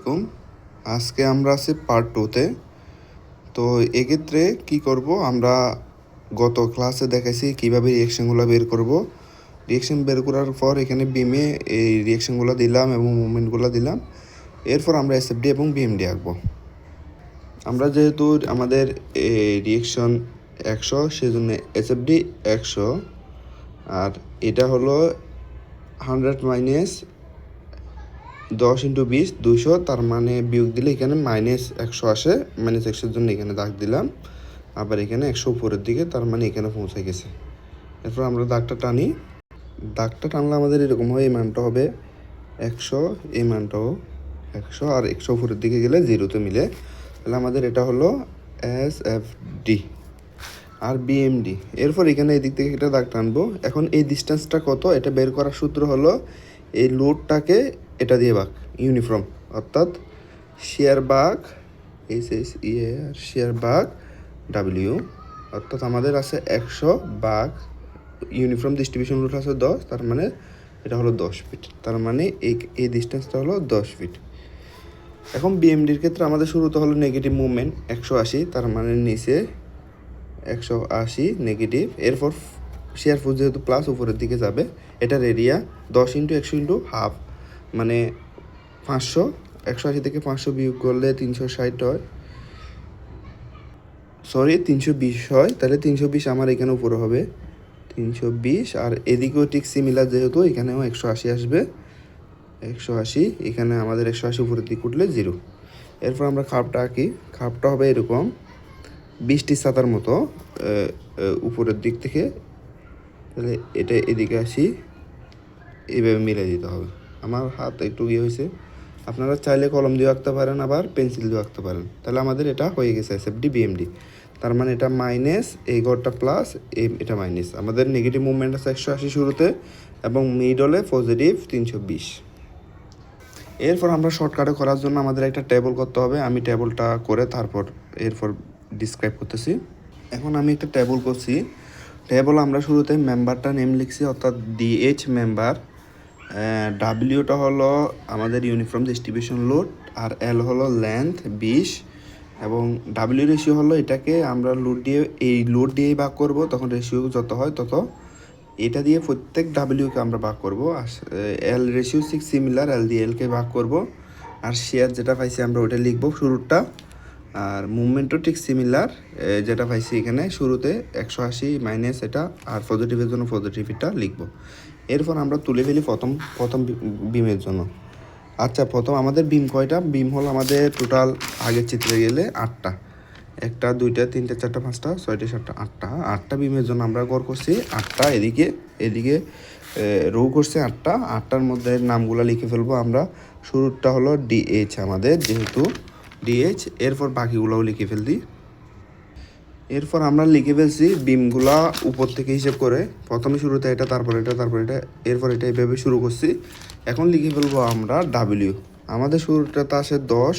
আলাইকুম। আজকে আমরা আছি পার্ট 2-তে। তো এক্ষেত্রে কি করব, আমরা গত ক্লাসে দেখাইছি কিভাবে রিঅ্যাকশনগুলো বের করব। রিঅ্যাকশন বের করার পর এখানে বিমে এই রিঅ্যাকশনগুলো দিলাম এবং মুভমেন্টগুলো দিলাম। এরপর আমরা এসএফডি এবং বিএমডি আঁকবো। আমরা যেহেতু আমাদের রিঅ্যাকশন 100, সেজন্য এসএফডি 100, আর এটা হলো 100 মাইনাস 10 × 20 200, তার মানে বিয়োগ দিলে এখানে -100 আসে। -100-এর জন্য এখানে দাগ দিলাম, আবার এখানে 100 উপরের দিকে, তার মানে এখানে পৌঁছে গেছে। এরপর আমরা দাগটা টানি। দাগটা টানলে আমাদের এরকম হয়, এই মানটা হবে 100, এই মানটাও 100, আর 100 উপরের দিকে গেলে 0-তে মিলে। তাহলে আমাদের এটা হলো এসএফডি আর বিএমডি। এরপর এখানে এই দিক থেকে একটা দাগ টানবো। এখন এই ডিস্টেন্সটা কত এটা বের করার সূত্র হলো এই লোডটাকে এটা দিয়ে ভাগ, ইউনিফর্ম, অর্থাৎ শেয়ার ভাগ শেয়ার ভাগ ডাব্লিউ, অর্থাৎ আমাদের আছে 100 ভাগ ইউনিফর্ম ডিস্ট্রিবিউশন লোড আছে 10, তার মানে এটা হলো 10 ফিট, তার মানে এই ডিস্টেন্সটা হলো 10 ফিট। এখন বিএমডির ক্ষেত্রে আমাদের শুরুতে হলো নেগেটিভ মুভমেন্ট 180, তার মানে নিচে 180 নেগেটিভ। এরপর শেয়ার ফোর্স যেহেতু প্লাস উপরের দিকে যাবে, এটার এরিয়া 10 × 100 × হাফ, মানে 500। 180 থেকে 500 বিয়োগ করলে 360 হয়, 320 হয়। তাহলে 320 আমার এখানে উপরে হবে 320, আর এদিকেও ঠিক সিমিলার, যেহেতু এখানেও 180 আসবে, 180 এখানে আমাদের 180 উপরের দিকে উঠলে 0। এরপর আমরা খাপটা আঁকি। খাপটা হবে এরকম, বৃষ্টির ছাতার মতো উপরের দিক থেকে। তাহলে এটা এদিকে আসি, এইভাবে মিলে দিতে হবে। আমার হাত একটু হয়েছে, আপনারা চাইলে কলম দিয়ে আঁকতে পারেন, আবার পেন্সিল দিয়ে আঁকতে পারেন। তাহলে আমাদের এটা হয়ে গেছে এসএফডি বিএমডি। তার মানে এটা মাইনাস, এই ঘরটা প্লাস, এটা মাইনাস। আমাদের নেগেটিভ মুভমেন্ট আছে 180 শুরুতে, এবং মিডলে পজিটিভ 320। এরপর আমরা শর্টকাটে করার জন্য আমাদের একটা টেবল করতে হবে। আমি টেবলটা করে এরপর ডিসক্রাইব করতেছি। এখন আমি একটা টেবল করছি। টেবল আমরা শুরুতে মেম্বারটা নেম লিখছি, অর্থাৎ ডিএইচ মেম্বার। ডাব্লিউটা হলো আমাদের ইউনিফর্ম ডিস্ট্রিবিউশন লোড, আর এল হলো লেন্থ 20, এবং ডাব্লিউ রেশিও হলো, এটাকে আমরা লোড দিয়েই ভাগ করব, তখন রেশিও যত হয় তত এটা দিয়ে প্রত্যেক ডাব্লিউকে আমরা ভাগ করব। আর এল রেশিও 6 সিমিলার, এল দিয়ে এলকে ভাগ করব। আর শেয়ার যেটা পাইছি আমরা ওটা লিখবো শুরুরটা, আর মুভমেন্টও ঠিক সিমিলার, যেটা পাইছি এখানে শুরুতে 180 মাইনাস এটা, আর পজিটিভের জন্য পজিটিভটা লিখব। এরপর আমরা তুলে ফেলি প্রথম বিমের জন্য। আচ্ছা, প্রথম আমাদের বিম কয়টা? বিম হলো আমাদের টোটাল আগের চিত্রে গেলে 8টা। 1টা 2টা 3টা 4টা 5টা 6টা 7টা 8টা বিমের জন্য আমরা গড় করছি 8টা। এদিকে রো করছে 8টার মধ্যে নামগুলো লিখে ফেলবো আমরা। শুরুটা হলো ডিএইচ, আমাদের যেহেতু ডিএইচ। এরপর বাকিগুলোও লিখে ফেলছি। এরপর আমরা লিখে ফেলছি বিমগুলা উপর থেকে হিসেব করে, প্রথমে শুরুতে এটা, তারপর এটা, তারপর এটা, এরপর এটা, এইভাবে শুরু করছি। এখন লিখে ফেলবো আমরা ডাব্লিউ। আমাদের শুরুটাতে আসে 10,